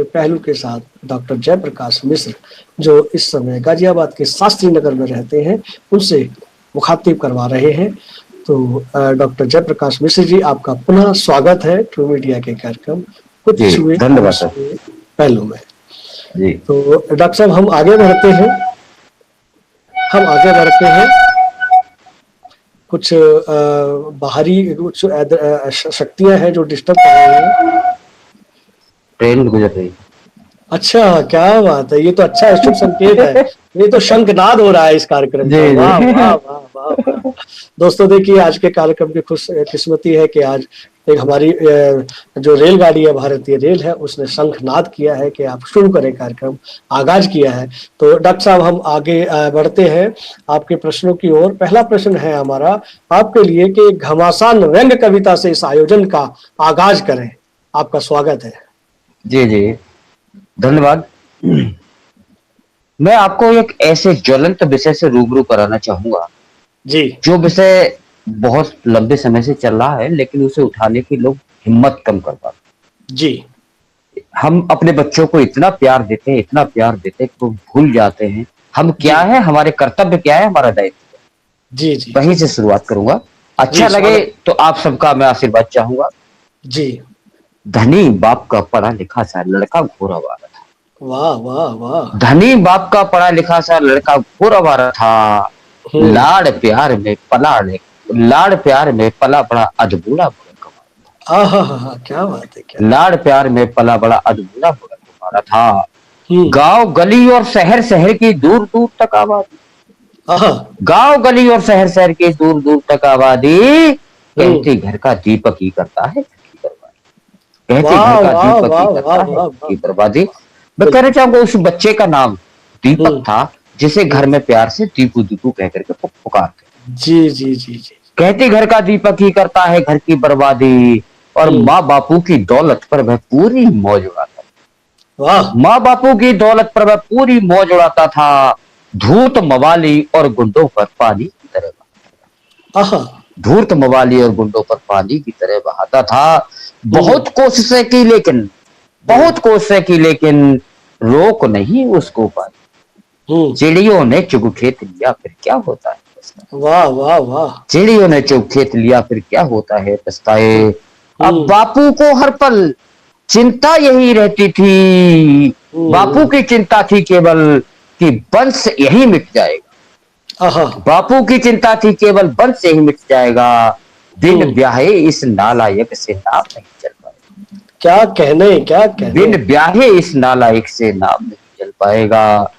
पहलू के साथ डॉक्टर जयप्रकाश मिश्र, जो इस समय गाजियाबाद के शास्त्री नगर में रहते हैं, उनसे मुखातिब करवा रहे हैं। तो डॉक्टर जयप्रकाश मिश्र जी, आपका पुनः स्वागत है ट्रू मीडिया के कार्यक्रम कुछ छुए पहलू में जी। तो डॉक्टर साहब, हम आगे बढ़ते हैं। कुछ बाहरी कुछ शक्तियां हैं जो डिस्टर्ब कर रही हैं। ट्रेन गुजर रही। अच्छा, क्या बात है, ये तो अच्छा शुभ संकेत है। ये तो शंखनाद हो रहा है इस कार्यक्रम का। वाह वाह वाह वाह। दोस्तों देखिए, आज के कार्यक्रम की खुश किस्मती है कि आज एक हमारी जो रेलगाड़ी है, भारतीय रेल है, उसने शंखनाद किया है कि आप शुरू करें कार्यक्रम, आगाज किया है। तो डॉक्टर साहब, हम आगे बढ़ते हैं आपके प्रश्नों की ओर। पहला प्रश्न है हमारा आपके लिए कि घमासान व्यंग्य कविता से इस आयोजन का आगाज करें। आपका स्वागत है। जी जी, धन्यवाद। मैं आपको एक ऐसे ज्वलंत विषय से रूबरू कराना चाहूंगा जी, जो विषय बहुत लंबे समय से चल रहा है, लेकिन उसे उठाने की लोग हिम्मत कम कर पाते जी। हम अपने बच्चों को इतना प्यार देते हैं कि वो भूल जाते हैं हम क्या है, हमारे कर्तव्य क्या है, हमारा दायित्व। जी जी, वहीं से शुरुआत करूंगा। अच्छा लगे तो आप सबका मैं आशीर्वाद चाहूंगा जी। धनी बाप का पढ़ा लिखा सा लड़का घोर आवारा था। वाह वाह वाह। धनी बाप का पढ़ा लिखा सा लड़का घोर आवारा था। लाड़ प्यार में पला बड़ा अधबूढ़ा क्या बात है, क्या लाड़ प्यार में पला बड़ा अधबूढ़ा बुढ़ा था। गांव गली और शहर की दूर दूर तक आबादी। गांव गली और शहर की दूर दूर तक आबादी। कहती घर का दीपक ही करता है की बर्बादी। मैं कहना चाहूंगा उस बच्चे का नाम दीपक था, जिसे घर में प्यार से दीपू दीपू कह करके पुकारते। जी जी जी जी। कहते घर का दीपक ही करता है घर की बर्बादी, और माँ बापू की दौलत पर वह पूरी मौज उड़ाता था। माँ बापू की दौलत पर वह पूरी मौज उड़ाता था। धूर्त मवाली और गुंडों पर पानी की तरह बहाता था। धूर्त मवाली और गुंडों पर पानी की तरह बहाता था। बहुत कोशिशें की लेकिन रोक नहीं उसको पाई। चिड़ियों ने चुग खेत लिया फिर क्या होता है। वाह वाह वाह। चिड़ियों ने चुग खेत लिया फिर क्या होता है पछताए। अब बापू को हर पल चिंता यही रहती थी। बापू की चिंता थी केवल कि वंश यही मिट जाएगा। बापू की चिंता थी केवल वंश यही मिट जाएगा। बिन ब्याहे इस नालायक से नाम नहीं चल पाएगा। क्या कहने बिन ब्याहे इस नालायक से नाम नहीं चल पाएगा।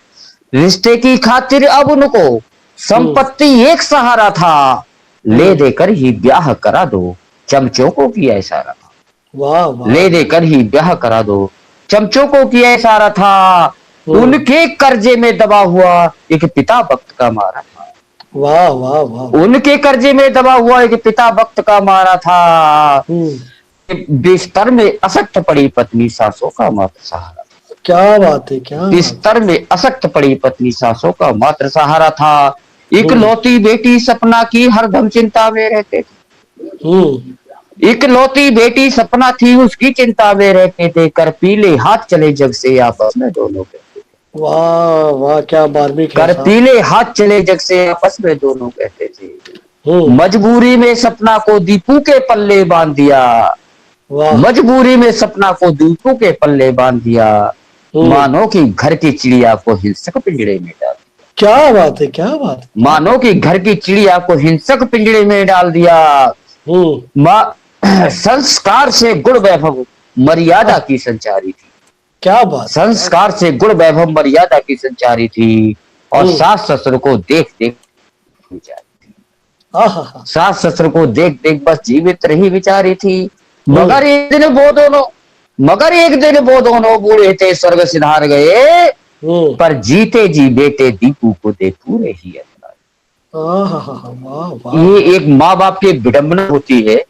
रिश्ते की खातिर अब उनको संपत्ति एक सहारा था। ले देकर ही ब्याह करा दो चमचों को किया इशारा था। वाह वाह। ले देकर ही ब्याह करा दो चमचों को किया इशारा था। उनके कर्जे में दबा हुआ एक पिता वक्त का मारा था। वाह वाह वाह। उनके कर्जे में दबा हुआ एक पिता वक्त का मारा था। बिस्तर में असक्त पड़ी पत्नी सासों का मात्र सहारा था। क्या बात है, क्या बिस्तर में असक्त पड़ी पत्नी सासों का मात्र सहारा था। इकलौती बेटी सपना की हरदम चिंता में रहते थे। इकलौती बेटी सपना थी उसकी चिंता में रहते थे। कर पीले हाथ चले जग से आपस में दोनों कहते थे। वाह वाह, क्या बार्मिक है। कर पीले हाथ चले जग से आपस में दोनों कहते थे। मजबूरी में सपना को दीपू के पल्ले बांध दिया। मजबूरी में सपना को दीपू के पल्ले बांध दिया। मानो कि घर की चिड़िया को हिंसक पिंजड़े में डाल दिया। क्या बात है, क्या बात है। मानो कि घर की चिड़िया को हिंसक पिंजड़े में डाल दिया। संस्कार से गुण वैभव मर्यादा की संचारी थी। क्या बात। संस्कार से गुण वैभव मर्यादा की संचारी थी। और सास ससुर को देख देख विचारी थी। सास ससुर को देख देख बस जीवित रही विचारी थी। मगर एक दिन वो दोनों बूढ़े थे स्वर्ग सिधार गए। पर जीते जी बेटे दीपू को दे पूरे ही अपना। ये एक माँ बाप की विडंबना होती है।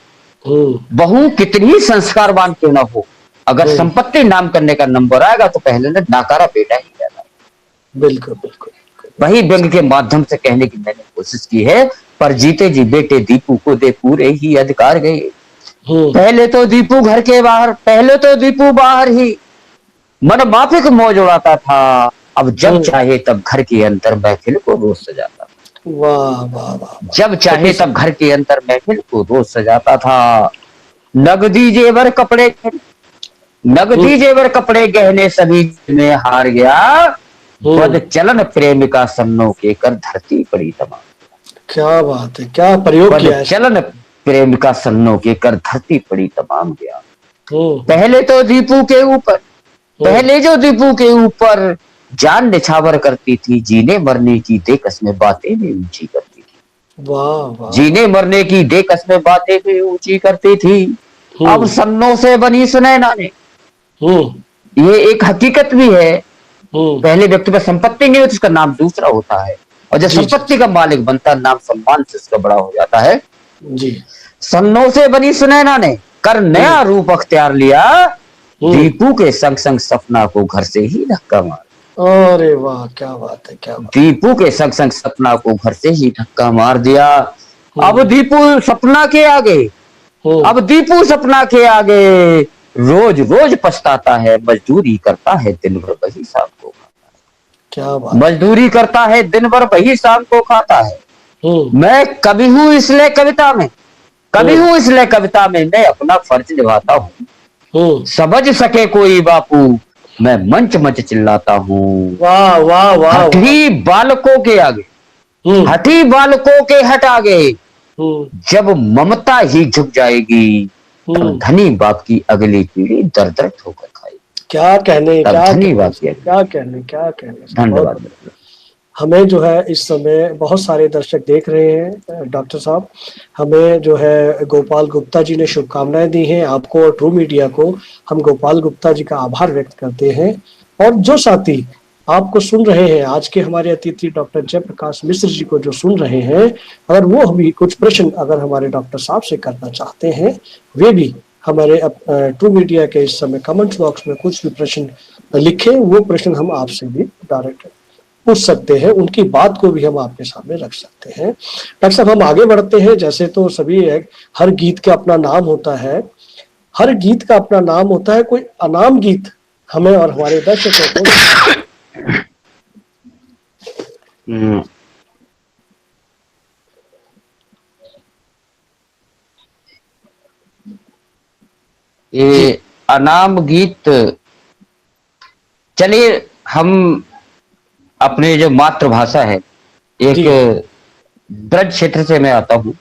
बहू कितनी संस्कारवान क्यों ना हो, अगर संपत्ति नाम करने का नंबर आएगा तो पहले ने नाकारा बेटा ही जाना। बिल्कुल बिल्कुल। वही व्यंग के माध्यम से कहने की मैंने कोशिश की है। पर जीते जी बेटे दीपू को दे पूरे ही अधिकार गए। पहले तो दीपू बाहर ही मन माफिक मौज उड़ाता था, अब जब चाहे तब घर के अंदर महफिल को रोज सजाता था। वाह वाह वाह। जब चाहे तब घर के अंदर महफिल को रोज सजाता था। नगदी जेवर कपड़े, नगदी जेवर कपड़े गहने सभी में हार गया, बद चलन प्रेमिका सन्नों के कर धरती पड़ी तमाम। क्या बात है, क्या प्रयोग किया है। चलन प्रेमिका सन्नों के कर धरती पड़ी तमाम गया। पहले तो दीपू के ऊपर, पहले जो दीपू के ऊपर जान निछावर करती थी, जीने मरने की दे कसमें बातें भी ऊंची करती थी। वाह वाह। जीने मरने की दे कसमें बातें भी ऊंची करती थी। अब सन्नों से बनी सुनैना ने, ये एक हकीकत भी है। पहले व्यक्ति पर संपत्ति नहीं होती, उसका नाम दूसरा होता है, और जब संपत्ति का मालिक बनता है, नाम सम्मान से उसका बड़ा हो जाता है। जी। सन्नों से बनी सुनैना ने कर नया रूप अख्तियार लिया, दीपू के संग संग सपना को घर से ही धक्का मार। अरे वाह, क्या बात है, क्या बात। दीपू के संग संग सपना को घर से ही धक्का मार दिया। अब दीपू सपना के आगे, अब दीपू सपना के आगे रोज रोज पछताता है, मजदूरी करता है दिन भर वही शाम को खाता है। क्या बात। मजदूरी करता है दिन भर वही शाम को खाता है। मैं कभी हूँ इसलिए कविता में, कभी हूँ इसलिए कविता में मैं अपना फर्ज निभाता हूँ। समझ सके कोई बापू मैं मंच मंच चिल्लाता हूँ। वाह वाह वाह। हठी बालकों के आगे, हठी बालकों के हट आगे जब ममता ही झुक जाएगी, तब धनी बाप की अगली पीढ़ी दर दर ठोकर खाएगी। क्या कहने, क्या धनी बाप की, क्या कहने, क्या कहने। धन्यवाद। हमें जो है इस समय बहुत सारे दर्शक देख रहे हैं डॉक्टर साहब, हमें जो है गोपाल गुप्ता जी ने शुभकामनाएं दी हैं आपको और ट्रू मीडिया को। हम गोपाल गुप्ता जी का आभार व्यक्त करते हैं। और जो साथी आपको सुन रहे हैं, आज के हमारे अतिथि डॉक्टर जयप्रकाश मिश्र जी को जो सुन रहे हैं, अगर वो भी कुछ प्रश्न अगर हमारे डॉक्टर साहब से करना चाहते हैं, वे भी हमारे ट्रू मीडिया के इस समय कमेंट बॉक्स में कुछ भी प्रश्न लिखें, वो प्रश्न हम आपसे भी डायरेक्ट पूछ सकते हैं, उनकी बात को भी हम आपके सामने रख सकते हैं। डॉक्टर साहब हम आगे बढ़ते हैं। जैसे तो सभी हर गीत का अपना नाम होता है, हर गीत का अपना नाम होता है, कोई अनाम गीत हमें और हमारे दर्शकों को। ये अनाम गीत, चलिए हम अपने जो मातृभाषा है, एक ब्रज क्षेत्र से मैं आता हूँ।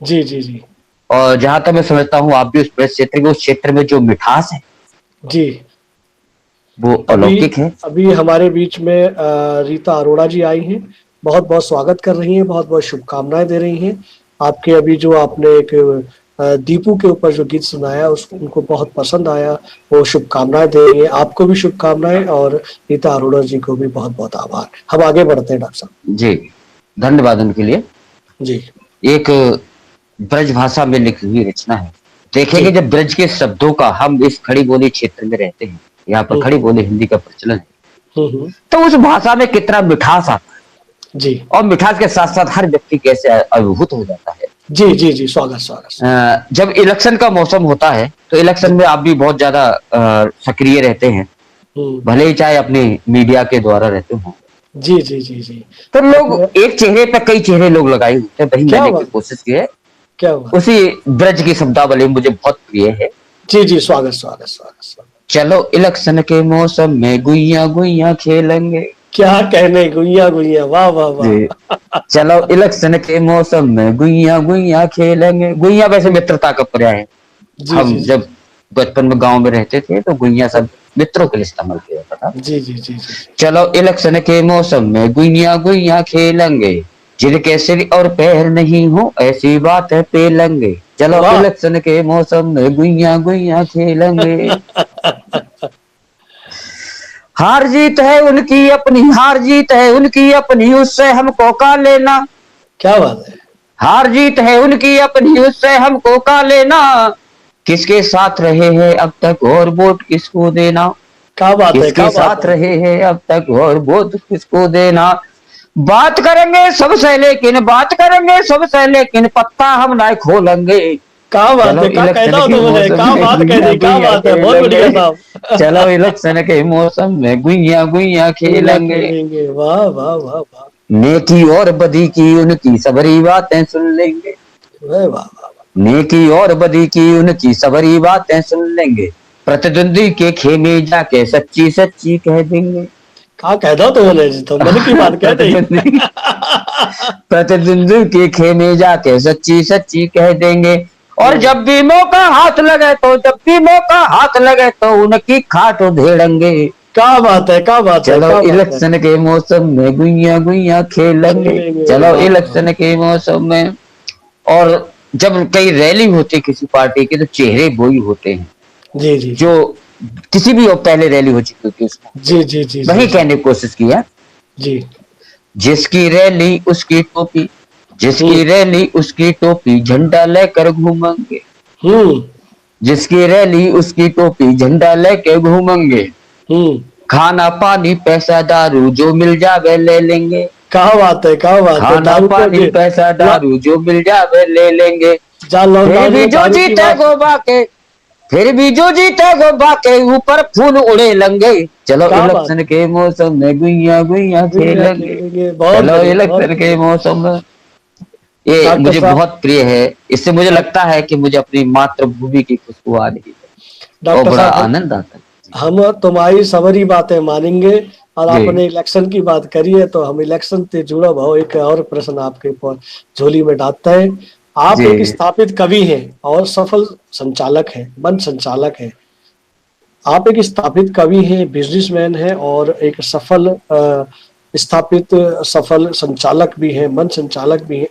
जी जी जी। और जहां तक मैं समझता हूँ आप भी उस ब्रज क्षेत्र के, उस क्षेत्र में जो मिठास है जी वो अलौकिक है। अभी हमारे बीच में रीता अरोड़ा जी आई हैं, बहुत बहुत स्वागत कर रही हैं, बहुत बहुत शुभकामनाएं दे रही हैं। आपके अभी जो आपने एक दीपू के ऊपर जो गीत सुनाया उसको उनको बहुत पसंद आया, वो शुभकामनाएं दे रही है। आपको भी शुभकामनाएं और रीता अरोड़ा जी को भी बहुत बहुत आभार। हम आगे बढ़ते हैं डॉक्टर साहब। जी धन्यवाद उनके लिए। जी एक ब्रज भाषा में लिखी हुई रचना है। देखेंगे जब ब्रज के शब्दों का, हम इस खड़ी बोली क्षेत्र में रहते हैं, यहाँ पर खड़ी बोली हिंदी का प्रचलन है, तो उस भाषा में कितना मिठास आता है जी। और मिठास के साथ साथ हर व्यक्ति कैसे अभिभूत हो जाता है। जी जी जी, स्वागत स्वागत। जब इलेक्शन का मौसम होता है तो इलेक्शन में आप भी बहुत ज्यादा सक्रिय रहते हैं, भले ही चाहे अपने मीडिया के द्वारा रहते हो। जी जी जी जी। तो लोग एक चेहरे पे कई चेहरे लोग लगाए होते हैं, वही मैंने की कोशिश की है। क्या हुआ? उसी ब्रज की शब्दावली मुझे बहुत प्रिय है। जी जी, स्वागत स्वागत स्वागत स्वागत। चलो इलेक्शन के मौसम में गुइया गुइया खेलेंगे। क्या कहने, गुइया गुइया, वाह वाह वाह। चलो इलेक्शन के मौसम में गुइया गुइया खेलेंगे। गुइया वैसे मित्रता का पर्याय है। हम जब बचपन में गांव में रहते थे तो गुइया सब मित्रों के लिए इस्तेमाल किया जाता था। जी जी जी जी। चलो इलेक्शन के मौसम में गुइया गुइया खेलेंगे, जिनके सिर और पैर नहीं हो ऐसी बात है पेलेंगे। चलो इलेक्शन के मौसम में गुइया गुइया खेलेंगे। हार जीत है उनकी अपनी, हार जीत है उनकी अपनी, उससे हमको का लेना। क्या बात है। हार जीत है उनकी अपनी, उससे हमको का लेना। किसके साथ रहे हैं अब तक और वोट किसको देना। क्या बात है। किसके साथ रहे हैं अब तक और वोट किसको देना। बात करेंगे सबसे लेकिन, बात करेंगे सबसे लेकिन, पत्ता हम ना खोलेंगे। क्या बात चलो है, क्या इलेक्शन कहता हो के तुमने, मौसम क्या में बात कह गुइया दी, क्या गुइया बात है, बहुत बढ़िया खेलेंगे। साहब। चलो इलेक्शन के मौसम में गुइया गुइया खेला खेलेंगे। खेलेंगे, वाह वाह वाह वाह, नेकी और बदी की उनकी सबरी बातें सुन लेंगे। वाह वाह वाह। नेकी और बदी की उनकी सबरी बातें सुन लेंगे। प्रतिद्वंदी के खेमे जाके सच्ची सच्ची कह देंगे। क्या कह दो तुमने जी, तो मन की बात कह दी। प्रतिद्वंदी प्रतिद्वंदी के खेमे जाके सच्ची सच्ची कह देंगे। और जब भी मौका हाथ लगे तो, जब भी मौका हाथ लगे तो उनकी खाट उधेड़ेंगे। क्या बात है, क्या बात है, चलो क्या बात है। इलेक्शन के मौसम में गुइया गुइया खेलेंगे। खेलेंगे, चलो वाह वाह। इलेक्शन के मौसम में। और जब कई रैली होती है किसी पार्टी की, तो चेहरे वही होते हैं जी जी जी जो किसी भी और पहले रैली हो चुकी होती है उसमें जी जी जी जी वही जी कहने की कोशिश की है। जी। जिसकी रैली उसकी टोपी, जिसकी हम्म रैली उसकी टोपी, झंडा लेकर घूमेंगे। हम्म जिसकी रैली उसकी टोपी, झंडा लेके घूमेंगे। हम्म। खाना पानी पैसा दारू जो मिल जावे ले लेंगे। क्या बात है, क्या बात है, खाना दारू तो पानी अभी पैसा दारू जो मिल जावे ले लेंगे। जहाँ फिर लॉकडाउन भी में जो दारू की जीते बात। गो बाके, फिर भी जो जीते गो बाके ऊपर फूल उड़े लंगे। चलो क्या बात इलेक्शन के मौसम में गुइया गुइया है, दुनिया खेलेंगे। खेलेंगे, बहुत चलो बढ़िया, बहुत इलेक्शन के बढ़िया। मौसम में। ये डॉक्टर मुझे साहब, बहुत प्रिय है। इससे मुझे डॉक- लगता है कि मुझे अपनी मातृभूमि की खुशबू आ रही है और डॉक्टर बड़ा साहब, आनंद आता है। हम तुम्हारी सवरी बातें मानेंगे। और जी आपने इलेक्शन की बात करी है तो हम इलेक्शन से जुड़ा भाव एक और प्रश्न आपके झोली में डालते हैं। आप जी एक स्थापित कवि हैं और सफल संचालक हैं, मंच संचालक हैं। आप एक स्थापित कवि हैं, बिजनेसमैन हैं और एक सफल स्थापित सफल संचालक भी हैं, मंच संचालक भी हैं।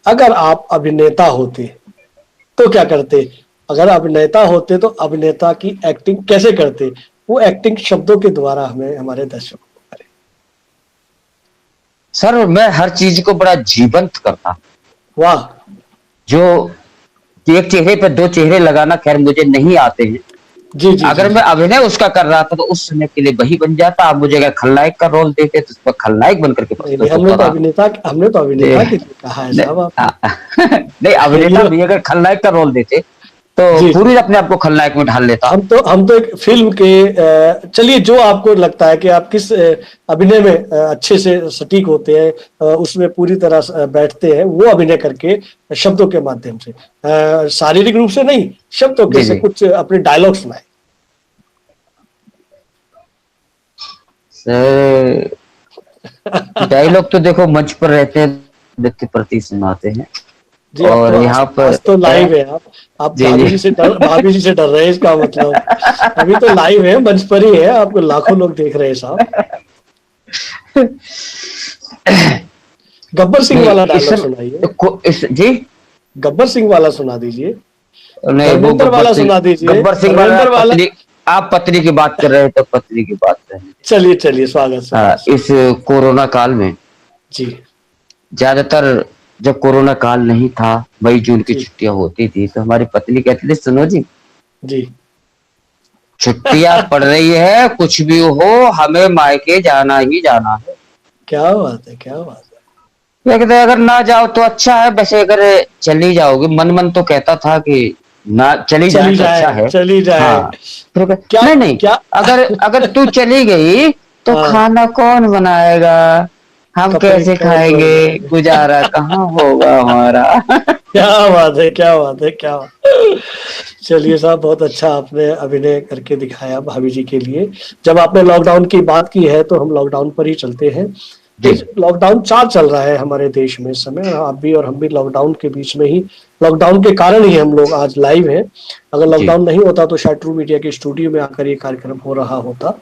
अगर आप अभिनेता होते तो क्या करते? अगर अभिनेता होते तो अभिनेता की एक्टिंग कैसे करते? वो एक्टिंग शब्दों के द्वारा हमें हमारे दर्शकों को करें। सर, मैं हर चीज को बड़ा जीवंत करता हूं। वाह। जो कि एक चेहरे पर दो चेहरे लगाना खैर मुझे नहीं आते हैं। जी जी जी अगर जी। मैं अभिनय उसका कर रहा था तो उस समय के लिए वही बन जाता। आप मुझे अगर खलनायक का रोल देते तो उसमें खलनायक बनकर के नहीं नहीं, प्रस्तुत होता था। हमने तो जी, अभिनेता के लिए कहा है साहब आपने। नहीं, अभिनेता हीरो। भी अगर खलनायक का रोल देते तो जी जी। पूरी अपने आप को खलनायक में ढाल लेता। हम तो एक फिल्म के चलिए, जो आपको लगता है कि आप किस अभिनय में अच्छे से सटीक होते हैं, उसमें पूरी तरह से बैठते हैं, वो अभिनय करके शब्दों के माध्यम से, शारीरिक रूप से नहीं, शब्दों के जी से जी कुछ अपने डायलॉग सुनाए। सर, डायलॉग तो देखो मंच पर रहते हैं, व्यक्ति प्रति सुनाते हैं। जी, अब तो और आज यहाँ पर आज तो लाइव है। आप जी जी भाभी जी से डर रहे हैं, इसका मतलब अभी तो लाइव है, मंच पर ही है, आपको लाखों लोग देख रहे हैं साहब। गब्बर सिंह नहीं वाला इस डायलॉग सुनाइए। समय इस जी गब्बर सिंह वाला सुना दीजिए। नहीं, वो धर्मेंद्र वाला सुना दीजिए, गब्बर सिंह वाला धर्मेंद्र वाला। पत्नी। आप पत्नी की बात कर रहे हैं तो पत्नी की बात करनी। चलिए चलिए, स्वागत स्वागत। इस कोरोना काल में जी ज्यादातर जब कोरोना काल नहीं था, मई जून की जी छुट्टियां होती थी तो हमारी पत्नी कहती थी, सुनो जी, जी। छुट्टियां पड़ रही है, कुछ भी हो हमें मायके जाना ही जाना है। क्या बात है, क्या बात है। ये कहते हैं, अगर ना जाओ तो अच्छा है, वैसे अगर चली जाओगे, मन मन तो कहता था कि ना चली जाए चली तो अच्छा जाए, है। चली जाए। हाँ, फिर क्या नहीं नहीं, क्या। अगर अगर तू चली गई तो हाँ, खाना कौन बनाएगा, हम कपड़े कैसे कौन खाएंगे, धोएगा? गुजारा कहाँ होगा हमारा। क्या बात है, क्या बात है, क्या बात है। चलिए साहब, बहुत अच्छा आपने अभिनय करके दिखाया भाभी जी के लिए। जब आपने लॉकडाउन की बात की है तो हम लॉकडाउन पर ही चलते हैं। जी इस लॉकडाउन 4 चल रहा है हमारे देश में इस समय, और आप भी और हम भी लॉकडाउन के बीच में ही, लॉकडाउन के कारण ही हम लोग आज लाइव हैं। अगर जी लॉकडाउन नहीं होता तो शायद ट्रू मीडिया के स्टूडियो में आकर ये कार्यक्रम हो रहा होता।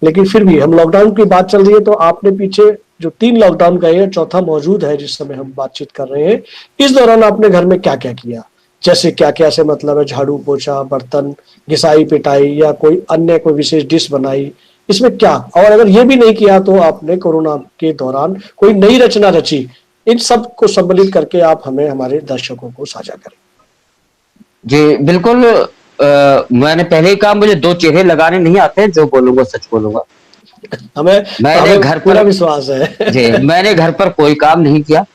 लेकिन फिर भी हम लॉकडाउन की बात चल रही है तो आपने पीछे जो 3 लॉकडाउन गए हैं, चौथा मौजूद है जिस समय हम बातचीत कर रहे हैं, इस दौरान आपने घर में क्या क्या किया? जैसे क्या क्या से मतलब है, झाड़ू पोछा, बर्तन, घिसाई पिटाई, या कोई अन्य कोई विशेष डिश बनाई, इसमें क्या? और अगर ये भी नहीं किया तो आपने कोरोना के दौरान कोई नई रचना रची। इन सब को सम्मिलित करके आप हमें हमारे दर्शकों को साझा करें। जी बिल्कुल। मैंने पहले ही कहा, मुझे दो चेहरे लगाने नहीं आते, जो बोलूंगा सच बोलूंगा। हमें मैंने हमें घर पूरा पर विश्वास है। जी मैंने घर पर कोई काम नहीं किया।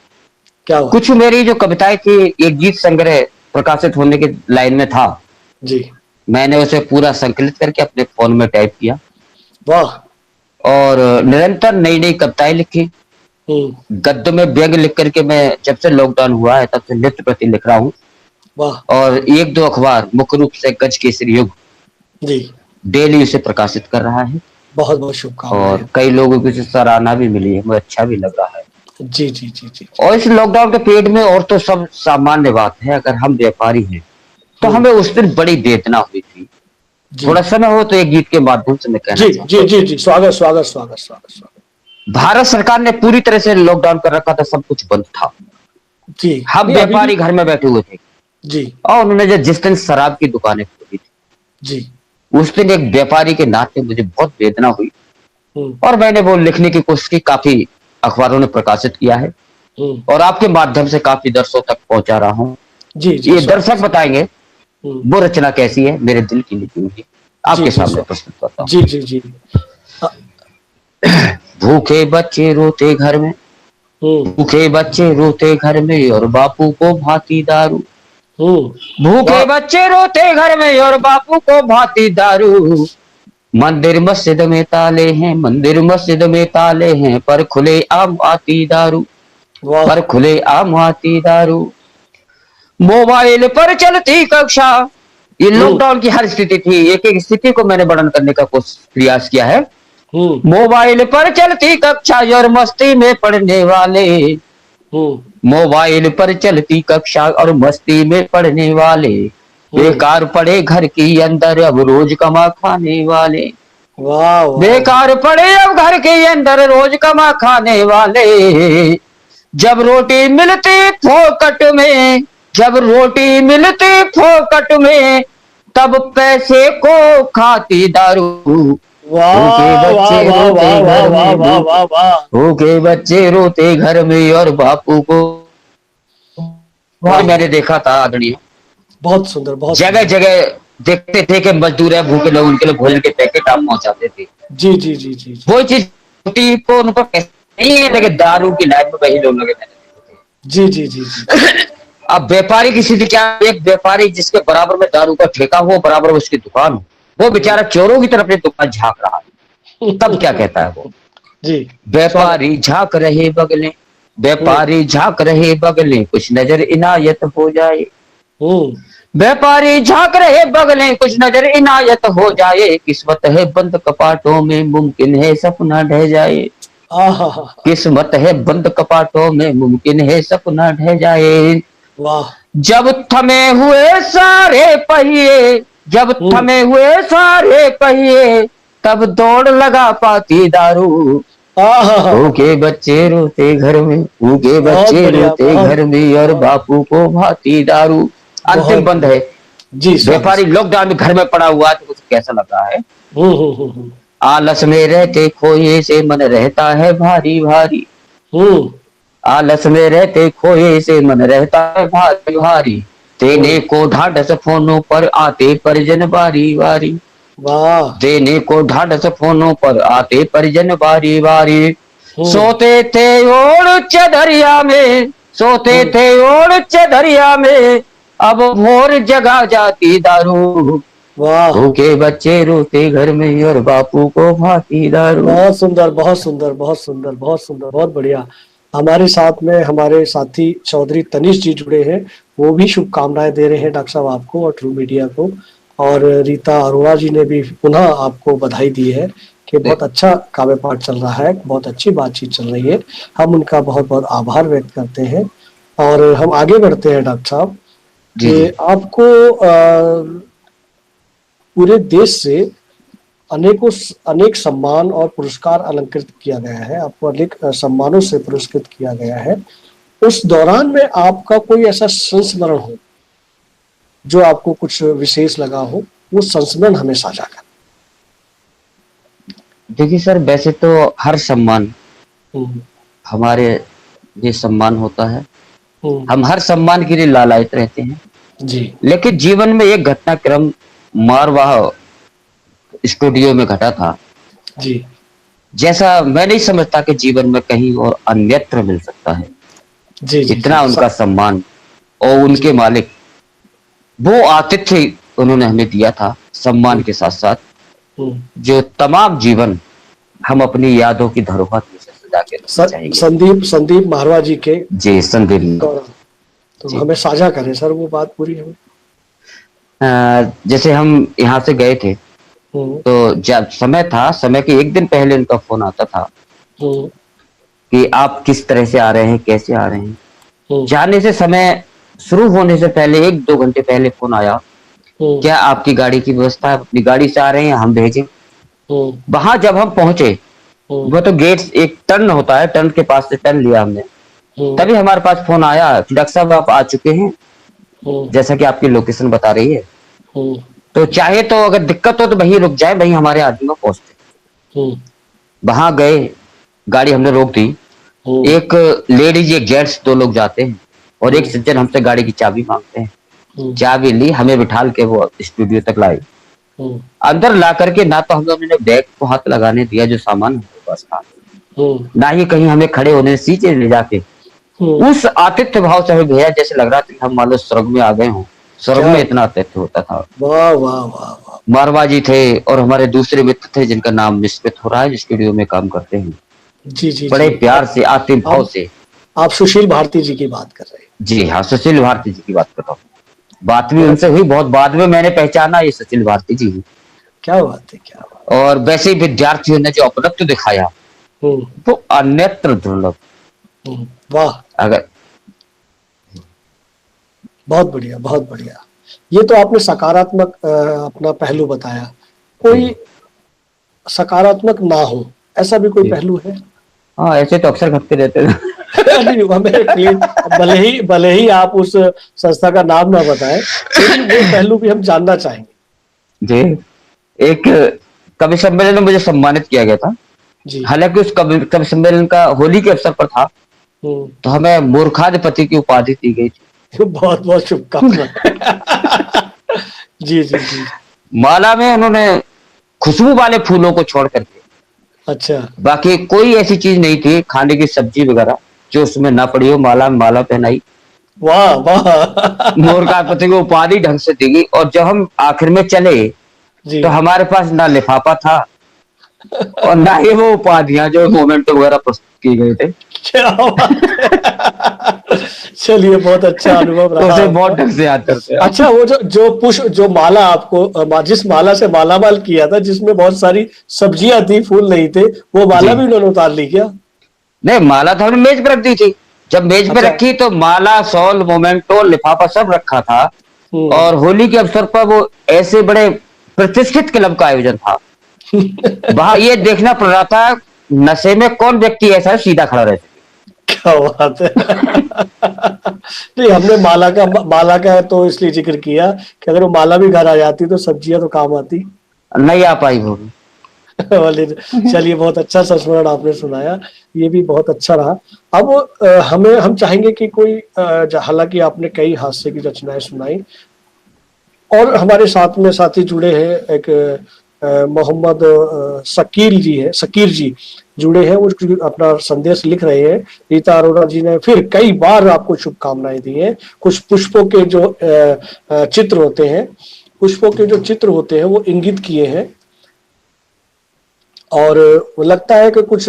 क्या हुआ? कुछ मेरी जो कविताएं थी, एक गीत संग्रह प्रकाशित होने की लाइन में था, जी। मैंने उसे पूरा संकलित करके अपने फोन में टाइप किया वाह। और निरंतर नई नई कविताएं लिखी। गद्य में व्यंग लिख करके मैं जब से लॉकडाउन हुआ है तब से नृत्य प्रति लिख रहा हूँ। वाह। और एक दो अखबार मुख्य रूप से गज केसरी युग जी। डेली उसे प्रकाशित कर रहा है बहुत बहुत शुभकामनाएं। और कई लोगों की सराहना भी मिली है, मुझे अच्छा भी लग रहा है। जी जी जी जी। और इस लॉकडाउन के पीरियड में और तो सब सामान्य बात है, अगर हम व्यापारी हैं तो हमें उस दिन बड़ी वेदना हुई थी। थोड़ा समय हो तो एक गीत के माध्यम से मैं कहना जी चाहता हूं। जी जी जी। स्वागत स्वागत स्वागत स्वागत स्वागत। भारत सरकार ने पूरी तरह से लॉकडाउन कर रखा था, सब कुछ बंद था। जी। हम नहीं, अभी व्यापारी भी। घर में बैठे हुए थे जी और उन्होंने जिस दिन शराब की दुकानें खोली थी, जी। उस दिन एक व्यापारी के नाते मुझे बहुत वेदना हुई हम्म और मैंने वो लिखने की कोशिश की, काफी अखबारों ने प्रकाशित किया है और आपके माध्यम से काफी दर्शकों तक पहुंचा रहा हूँ। जी जी। ये दर्शक बताएंगे वो रचना कैसी है, मेरे दिल की लिखी हुई आपके सामने प्रस्तुत करता हूँ। जी जी जी। भूखे बच्चे रोते घर में, भूखे बच्चे रोते घर में और बापू को भाती दारू। भूखे बच्चे रोते घर में और बापू को भाती दारू। मंदिर मस्जिद में ताले हैं, मंदिर मस्जिद में ताले हैं, पर खुले आम आती दारू, पर खुले आम आती दारू। मोबाइल पर चलती कक्षा, ये लॉकडाउन की हर स्थिति थी, एक एक स्थिति को मैंने वर्णन करने का प्रयास किया है। मोबाइल पर चलती कक्षा और मस्ती में पढ़ने वाले, मोबाइल पर चलती कक्षा और मस्ती में पढ़ने वाले, बेकार पड़े घर के अंदर अब रोज कमा खाने वाले। बेकार पड़े अब घर के अंदर रोज कमा खाने वाले। जब रोटी मिलती फोकट में, जब रोटी मिलती फोकट में, तब पैसे को खाती दारू। भूखे बच्चे रोते घर में और बापू को। मैंने देखा था आदरणीय, बहुत सुंदर, बहुत जगह जगह देखते थे कि मजदूर है, भूखे लोग, उनके लिए भोजन के पैकेट आप पहुंचाते थे। जी जी जी जी। वो चीज रोटी को उनको नहीं है, लेकिन दारू की लाइन में वही लोग लगे मैंने। जी जी जी जी। अब व्यापारी की स्थिति क्या, एक व्यापारी जिसके बराबर में दारू का ठेका हो, बराबर में उसकी दुकान हो, वो बेचारा चोरों की तरफ अपनी दुकान झांक रहा है, तब क्या कहता है वो? जी। व्यापारी झांक रहे बगले, व्यापारी झांक रहे बगले, कुछ नजर इनायत हो जाए। व्यापारी झांक रहे बगले, कुछ नजर इनायत हो जाए। किस्मत है बंद कपाटों में, मुमकिन है सपना ढह जाए। किस्मत है बंद कपाटों में, मुमकिन है सपना ढह जाए। वाह। जब थमे हुए सारे पहिए, जब थमे हुए सारे पहिए, तब दौड़ लगा पाती दारू। भूखे बच्चे रोते घर में, भूखे बच्चे रोते घर में और बापू को भाती दारू। अंतिम बंद है जी। व्यापारी लॉकडाउन में घर में पड़ा हुआ है तो कुछ कैसा लग रहा है? आलस में रहते खोए से मन रहता है भारी भारी। आलस में रहते खोए से मन रहता है भारी भारी। देने को ढाढ़स फोनों पर आते परिजन बारी बारी। देने को ढाढ़स फोनों पर आते परिजन बारी बारी। सोते थे ओढ़ चदरिया में, सोते थे ओढ़ चदरिया में, अब भोर जगा जाती दारू। भूखे बच्चे रोते घर में और बापू को भाती दारू। बहुत सुंदर, बहुत सुंदर, बहुत सुंदर, बहुत सुंदर, बहुत बढ़िया। हमारे साथ में हमारे साथी चौधरी तनिष जी जुड़े हैं, वो भी शुभकामनाएं दे रहे हैं डॉक्टर साहब आपको और ट्रू मीडिया को। और रीता अरोड़ा जी ने भी पुनः आपको बधाई दी है कि बहुत अच्छा काव्य पाठ चल रहा है, बहुत अच्छी बातचीत चल रही है। हम उनका बहुत बहुत आभार व्यक्त करते हैं और हम आगे बढ़ते हैं डॉक्टर साहब कि आपको पूरे देश से अनेक सम्मान और पुरस्कार अलंकृत किया गया है, आपको अनेक सम्मानों से पुरस्कृत किया गया है। उस दौरान में आपका कोई ऐसा संस्मरण हो जो आपको कुछ विशेष लगा हो, वो संस्मरण हमें साझा कर। देखिए सर, वैसे तो हर सम्मान हमारे ये सम्मान होता है, हम हर सम्मान के लिए लालायित रहते हैं जी। लेकिन जीवन में एक घटनाक्रम मारवाह स्टूडियो में घटा था जी। जैसा मैं नहीं समझता कि जीवन में कहीं और अन्यत्र मिल सकता है। जी जी इतना जी उनका सम्मान। और उनके मालिक वो आतिथ्य उन्होंने हमें दिया था सम्मान के साथ साथ, हम्म। जो तमाम जीवन हम अपनी यादों की धरोहर में से सजा के रखना चाहेंगे। संदीप संदीप मारवा जी के जी संदीप दौरान तो जी। हमें साझा करें सर वो बात पूरी हमें। जैसे हम यहाँ से गए थे, हम्म। तो जब समय था, समय के एक दिन पहले उनका फोन आता था हम्म। कि आप किस तरह से आ रहे हैं, कैसे आ रहे हैं। हम्म। जाने से समय शुरू होने से पहले 1-2 घंटे पहले फोन आया, हम्म। क्या आपकी गाड़ी की व्यवस्था है, अपनी गाड़ी से आ रहे हैं, हम भेजें। हम्म। वहां जब हम पहुंचे, हम्म। वो तो गेट एक टर्न होता है, टर्न के पास से टर्न लिया हमने, हम्म। तभी हमारे पास फोन आया कि डॉक्टर साहब आप आ चुके हैं, हम्म। जैसा कि आपकी लोकेशन बता रही है। हम्म। तो चाहे तो अगर दिक्कत हो तो वहीं रुक जाए, वहीं हमारे आदमी को पहुंचते। हम्म। वहां गए, गाड़ी हमने रोक दी। हम्म। एक लेडीज एक जेंट्स 2 लोग जाते हैं और एक हम्म। सज्जन हमसे गाड़ी की चाबी मांगते हैं। हम्म। चाबी ली, हमें बिठाल के वो स्टूडियो तक लाए। हम्म। अंदर ला करके ना तो हमें उन्होंने बैग को हाथ लगाने दिया जो सामान हमारे पास था, हम्म। ना ही कहीं हमें खड़े होने सीधे ले जाके हम्म। उस आतिथ्य भाव से हमें भेजा, जैसे लग रहा था कि हम मान लो स्वर्ग में आ गए हों। स्वर्ग क्या में इतना आतिथ्य होता था। वाह वाह वाह वाह। मारवा जी थे और हमारे दूसरे मित्र थे जिनका नाम निश्चित हो रहा है, स्टूडियो में काम करते हैं। जी जी बड़े जी प्यार से, आतिथ्य भाव आप से। आप सुशील भारती जी की बात कर रहे हैं। जी हाँ, सुशील भारती जी की बात कर रहा हूँ। बात भी बहुत उनसे हुई, बहुत बाद में मैंने पहचाना ये सुशील भारती जी हैं। क्या बात है क्या बात। और वैसे ही विद्यार्थियों ने जो अपनत्व दिखाया हम्म। वो अन्यत्र दुर्लभ। वाह अगर बहुत बढ़िया बहुत बढ़िया। ये तो आपने सकारात्मक अपना पहलू बताया। कोई सकारात्मक ना हो ऐसा भी कोई जी। पहलू है? हाँ, ऐसे तो अक्सर घटते रहते हैं। नहीं हमें प्लीज, भले ही आप उस संस्था का नाम ना बताएं लेकिन वो पहलू भी हम जानना चाहेंगे। जी, एक कवि सम्मेलन में मुझे सम्मानित किया गया था। जी। हालांकि उस कवि सम्मेलन का होली के अवसर पर था, हम्म। तो हमें मूर्खाधिपति की उपाधि दी गई थी। बहुत बहुत शुभकामनाएं। जी जी जी। माला में उन्होंने खुशबू वाले फूलों को छोड़ करके अच्छा। बाकी कोई ऐसी चीज नहीं थी, खाने की सब्जी वगैरह जो उसमें ना पड़ी हो, माला में माला पहनाई। वाह वाह। मूर्खाधिपति को उपाधि ढंग से दी गई। और जब हम आखिर में चले जी। तो हमारे पास ना लिफाफा था और ना ही वो उपाधियां जो मोमेंट वगैरह प्रस्तुत की गए थे। क्या बात है। चलिए बहुत अच्छा अनुभव तो रहा उसे बहुत आपका। ढंग से याद करते हैं। अच्छा वो जो पुष्प जो माला आपको जिस माला से मालामाल किया था जिसमें बहुत सारी सब्जियां थी फूल नहीं थे, वो माला जी भी उन्होंने उतार ली क्या? नहीं, माला तो हमने मेज पर रख दी थी। जब मेज पे अच्छा। रखी तो माला, शॉल, मोमेंटो, लिफाफा सब रखा था। हम्म। और होली के अवसर पर वो ऐसे बड़े प्रतिष्ठित क्लब का आयोजन था, वहां ये देखना पड़ रहा था नशे में कौन व्यक्ति ऐसा है सीधा खड़ा रह सके। क्या बात है। नहीं हमने माला का तो इसलिए जिक्र किया कि अगर वो माला भी घर आ जाती तो सब्जियां तो काम आती। नहीं आ पाई वो। चलिए बहुत अच्छा संस्मरण आपने सुनाया, ये भी बहुत अच्छा रहा। अब हम चाहेंगे कि कोई हालांकि आपने कई हास्य की रचनाएं सुनाई और हमारे साथ में साथी जुड़े हैं, एक मोहम्मद शकीर जी जुड़े हैं, वो अपना संदेश लिख रहे हैं। रीता अरोड़ा जी ने फिर कई बार आपको शुभकामनाएं दी हैं। कुछ पुष्पों के जो चित्र होते हैं, पुष्पों के जो चित्र होते हैं वो इंगित किए हैं और लगता है कि कुछ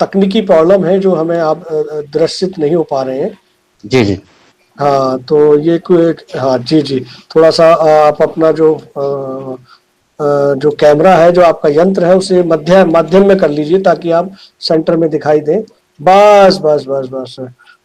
तकनीकी प्रॉब्लम है जो हमें आप दृश्यित नहीं हो पा रहे हैं। जी जी हाँ तो ये हाँ जी जी, थोड़ा सा आप अपना जो कैमरा है, जो आपका यंत्र है उसे माध्यम में कर लीजिए ताकि आप सेंटर में दिखाई दें। बस बस बस बस।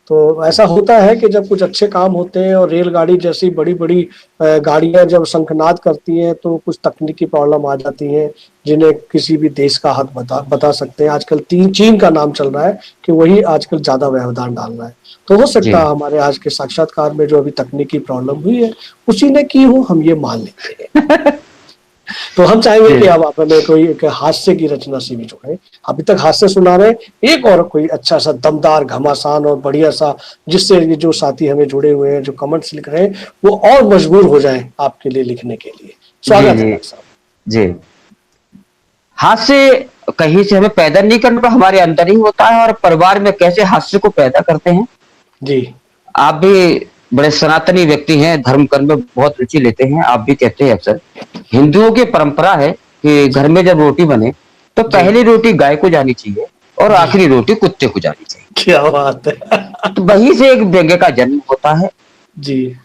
तो ऐसा होता है कि जब कुछ अच्छे काम होते हैं और रेलगाड़ी जैसी बड़ी बड़ी गाड़ियां जब शंखनाद करती हैं तो कुछ तकनीकी प्रॉब्लम आ जाती हैं जिन्हें किसी भी देश का हाथ बता सकते हैं। आजकल चीन का नाम चल रहा है कि वही आजकल ज्यादा व्यवधान डाल रहा है। तो हो सकता जी है हमारे आज के साक्षात्कार में जो अभी तकनीकी प्रॉब्लम हुई है उसी ने की हो, हम ये मान लेते हैं। तो हम चाहेंगे कि अब आप हमें कोई एक हास्य की रचना से भी जोड़े। अभी तक हास्य सुना रहे, एक और कोई अच्छा सा दमदार घमासान और बढ़िया सा जिससे ये जो साथी हमें जुड़े हुए हैं जो कमेंट्स लिख रहे हैं वो और मजबूर हो जाएं आपके लिए लिखने के लिए। स्वागत है डॉक्टर साहब। जी। हास्य कहीं से हमें पैदा नहीं करना, हमारे अंदर ही होता है। और परिवार में कैसे हास्य को पैदा करते हैं जी। आप भी बड़े सनातनी व्यक्ति हैं, धर्म कर्म में बहुत रुचि लेते हैं। आप भी कहते हैं अक्सर, हिंदुओं की परंपरा है कि घर में जब रोटी बने तो जी। पहली रोटी गाय को जानी चाहिए और जी। आखिरी रोटी कुत्ते को जानी चाहिए। क्या बात है। तो वहीं से एक व्यंग्य का जन्म होता है। जी।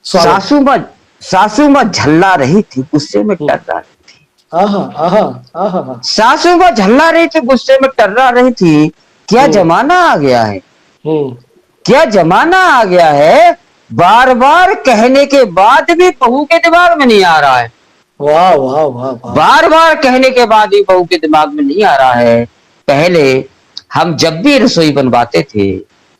स्वागत। सासू माँ सासू माँ झल्ला रही थी, गुस्से में हम्म। टर्रा रही थी। आहा आहा आहा। सासू माँ झल्ला रही थी, गुस्से में टर्रा रही थी। क्या हम्म। जमाना आ गया है, हम्म। क्या जमाना आ गया है, बार बार कहने के बाद भी बहू के दिमाग में नहीं आ रहा है। वाह वाह वाह वाह। बार बार कहने के बाद भी बहू के दिमाग में नहीं आ रहा है। पहले हम जब भी रसोई बनवाते थे,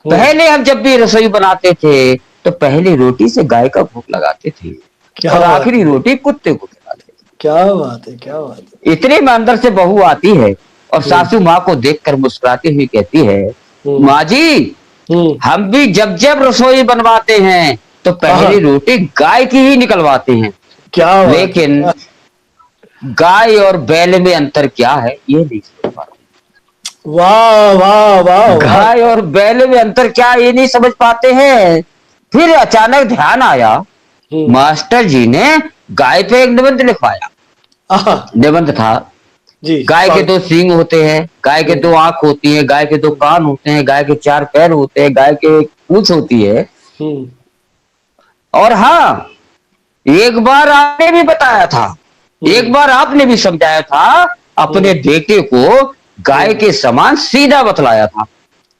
पहले हम जब भी रसोई बनाते थे तो पहली रोटी से गाय का भोग लगाते थे क्या और बात आखिरी है। रोटी कुत्ते को खिलाते थे। क्या बात है। क्या बात है। इतने में अंदर से बहू आती है और सासू माँ को देखकर मुस्कुराती हुई कहती है, हम्म। माँ जी, हम्म। हम भी जब जब रसोई बनवाते हैं तो आहा। पहली रोटी गाय की ही निकलवाते हैं, क्या बात है। लेकिन गाय और बैल में अंतर क्या है ये नहीं समझ पाते। वाह वाह वाह वाह। गाय और बैल में अंतर क्या ये नहीं समझ पाते हैं। फिर अचानक ध्यान आया, हम्म। मास्टर जी ने गाय पे एक निबंध लिखवाया। आहा। निबंध था, जी। गाय के स्वागत। 2 सींग होते हैं, गाय के 2 आंख होती है, गाय के 2 कान होते हैं, गाय के 4 पैर होते हैं, गाय के 1 पूंछ होती है। हम्म। और हाँ, एक बार आपने भी बताया था, एक बार आपने भी समझाया था, अपने बेटे को गाय के समान सीधा बतलाया था।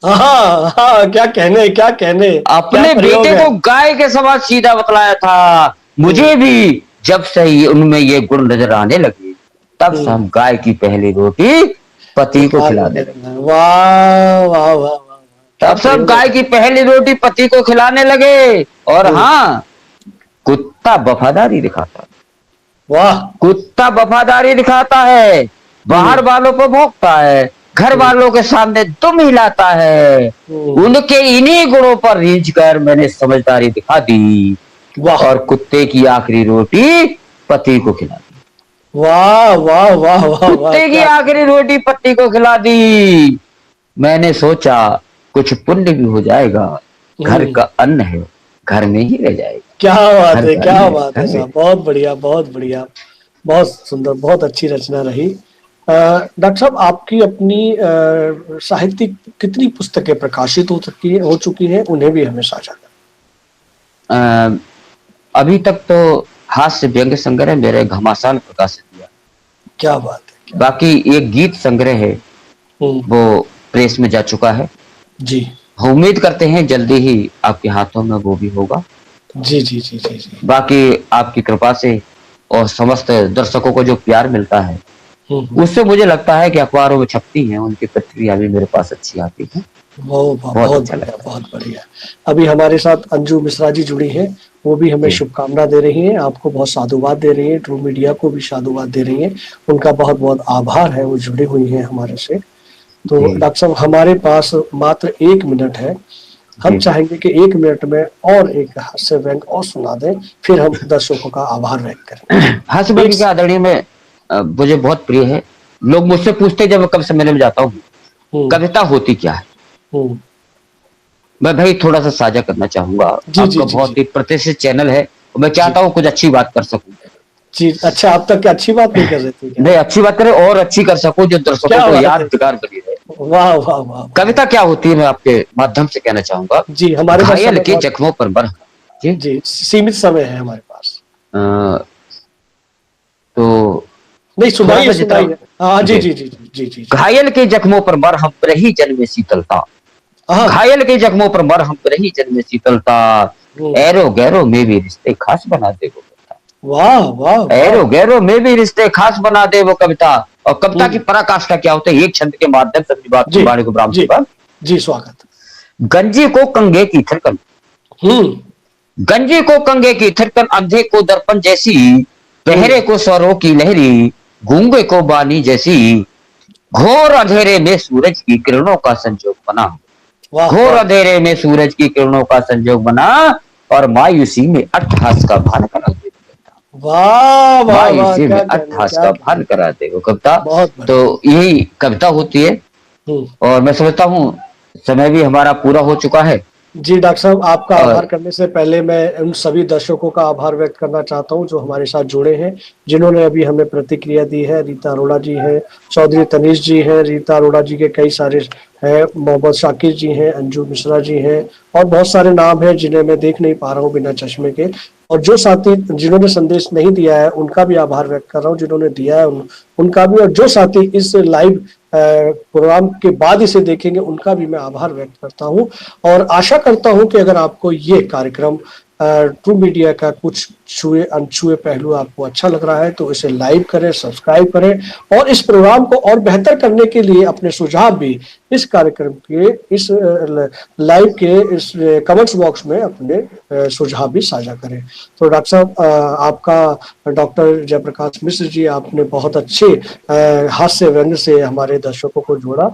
हाँ हाँ, क्या कहने क्या कहने। क्या अपने प्रयोग बेटे है। को गाय के समान सीधा बतलाया था। मुझे भी जब से उनमें ये गुण नजर आने लगे, तब से हम गाय की पहली रोटी पति को खिलाने लगे। वाह वाह वाह वाह। क्या तब से हम प्रयोग गाय है। की पहली रोटी पति को खिलाने लगे। और हाँ, कुत्ता वफादारी दिखाता, वाह। कुत्ता वफादारी दिखाता है, बाहर वालों को भौंकता है, घर वालों के सामने दुम हिलाता है। उनके इन्हीं गुणों पर रीझ कर मैंने समझदारी दिखा दी वाह और कुत्ते की आखिरी रोटी पति को खिला दी। वाह वाह वाह वाह। कुत्ते की आखिरी रोटी पति को खिला दी। मैंने सोचा कुछ पुण्य भी हो जाएगा, घर का अन्न है, घर में ही रह जाएगा। क्या बात है। क्या घर बात में है साहब, बहुत बढ़िया बहुत बढ़िया। बहुत सुंदर, बहुत अच्छी रचना रही। डॉक्टर साहब, आपकी अपनी साहित्यिक कितनी पुस्तकें प्रकाशित हो चुकी हैं, उन्हें भी हमें साझा करें। अभी तक तो हास्य व्यंग्य संग्रह मेरे घमासान प्रकाशित हुआ। क्या बात है। बाकी एक गीत संग्रह है, वो प्रेस में जा चुका है जी। उम्मीद करते हैं जल्दी ही आपके हाथों में वो भी होगा। जी जी जी जी जी। बाकी आपकी कृपा से और समस्त दर्शकों को जो प्यार मिलता है, उससे मुझे लगता है कि अखबारों में छपती हैं, उनकी प्रतिक्रिया भी मेरे पास अच्छी आती है। बहुत अच्छा बढ़िया, बहुत बढ़िया। अभी हमारे साथ अंजू मिश्रा जी जुड़ी हैं, वो भी हमें शुभकामना दे रही हैं, आपको बहुत साधुवाद दे रही हैं, ट्रू मीडिया को भी साधुवाद दे रही हैं। उनका बहुत बहुत आभार है, वो जुड़ी हुई हैं हमारे से। तो डॉक्टर साहब, हमारे पास मात्र 1 मिनट है। हम चाहेंगे कि 1 मिनट में और एक हास्य व्यंग्य और सुना दें, फिर हम दर्शकों का आभार व्यक्त करें। हास्य व्यंग्य का आदरणीय में मुझे बहुत प्रिय है। लोग मुझसे पूछते जब मैं कब सम्मेलन में जाता हूँ, कविता होती क्या है। मैं भाई थोड़ा सा साझा करना चाहूंगा। आपका बहुत ही प्रतिष्ठित चैनल है, मैं चाहता हूँ कुछ अच्छी बात कर सकूं। जी। अच्छा, आप तक अच्छी बात नहीं कर रहे थे? नहीं, अच्छी बात करें और अच्छी कर सकूं जो दर्शकों को यादगार बनी रहे। वाह वाह वाह। कविता क्या होती है मैं आपके माध्यम से कहना चाहूंगा। जी, हमारे पास घायल के जख्मों पर मरहम। जी जी, सीमित समय है हमारे पास। तो नहीं, सुनाइए सुनाइए। हाँ जी जी जी जी जी। घायल के जख्मों पर मरहम रही जन्म शीतलता, घायल के जख्मों पर मरहम रही जन्म शीतलता, एरो गैरो में भी रिश्ते खास बना दे वो कविता। वाह वाह। एरो गैरो में भी रिश्ते खास बना दे वो कविता। और कविता की पराकाष्ठा क्या होता है, एक छंद के माध्यम से अपनी बात वाणी को ब्राह्मण जी स्वागत। गंजी को कंगे की थिरकन, गंजी को कंगे की थिरकन, अंधे को दर्पण जैसी, बहरे को स्वरों की लहरी, गूंगे को बानी जैसी, घोर अंधेरे में सूरज की किरणों का संजोग बना, घोर अंधेरे में सूरज की किरणों का संजोग बना और मायूसी में अट्ठहास का भान करा दे। वाह वाह, मायूसी में अट्ठहास का भान करा दे वो कविता। तो यही कविता होती है और मैं समझता हूँ समय भी हमारा पूरा हो चुका है। जी डॉक्टर साहब, आपका और आभार करने से पहले मैं उन सभी दर्शकों का आभार व्यक्त करना चाहता हूं जो हमारे साथ जुड़े हैं, जिन्होंने अभी हमें प्रतिक्रिया दी है। रीता अरोड़ा जी हैं, चौधरी तनीश जी हैं, रीता अरोड़ा जी के कई सारे हैं, मोहम्मद शाकिर जी हैं, अंजू मिश्रा जी हैं, और बहुत सारे नाम हैं जिन्हें मैं देख नहीं पा रहा हूँ बिना चश्मे के। और जो साथी जिन्होंने संदेश नहीं दिया है उनका भी आभार व्यक्त कर रहा हूँ, जिन्होंने दिया है उनका भी, और जो साथी इस लाइव प्रोग्राम के बाद इसे देखेंगे उनका भी मैं आभार व्यक्त करता हूं। और आशा करता हूं कि अगर आपको ये कार्यक्रम ट्रू मीडिया का कुछ छुए अनछुए पहलू आपको अच्छा लग रहा है तो इसे लाइक करें, सब्सक्राइब करें, और इस प्रोग्राम को और बेहतर करने के लिए अपने सुझाव भी इस कार्यक्रम के इस लाइव के इस कमेंट्स बॉक्स में अपने सुझाव भी साझा करें। तो डॉक्टर साहब, आपका, डॉक्टर जयप्रकाश मिश्र जी, आपने बहुत अच्छे हास्य व्यंग से हमारे दर्शकों को जोड़ा,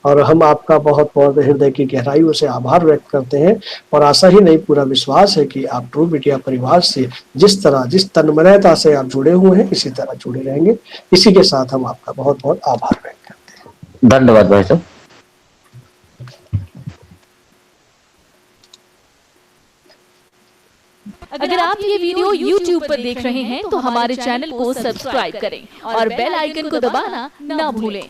और हम आपका बहुत बहुत हृदय की गहराइयों से आभार व्यक्त करते हैं। और आशा ही नहीं, पूरा विश्वास है कि आप ट्रू मीडिया परिवार से जिस तन्मयता से आप जुड़े हुए हैं इसी तरह जुड़े रहेंगे। इसी के साथ हम आपका बहुत बहुत आभार व्यक्त करते हैं। धन्यवाद भाई साहब। अगर आप ये वीडियो YouTube पर देख रहे हैं तो हमारे चैनल को सब्सक्राइब करें और बेल आइकन को दबाना ना भूलें।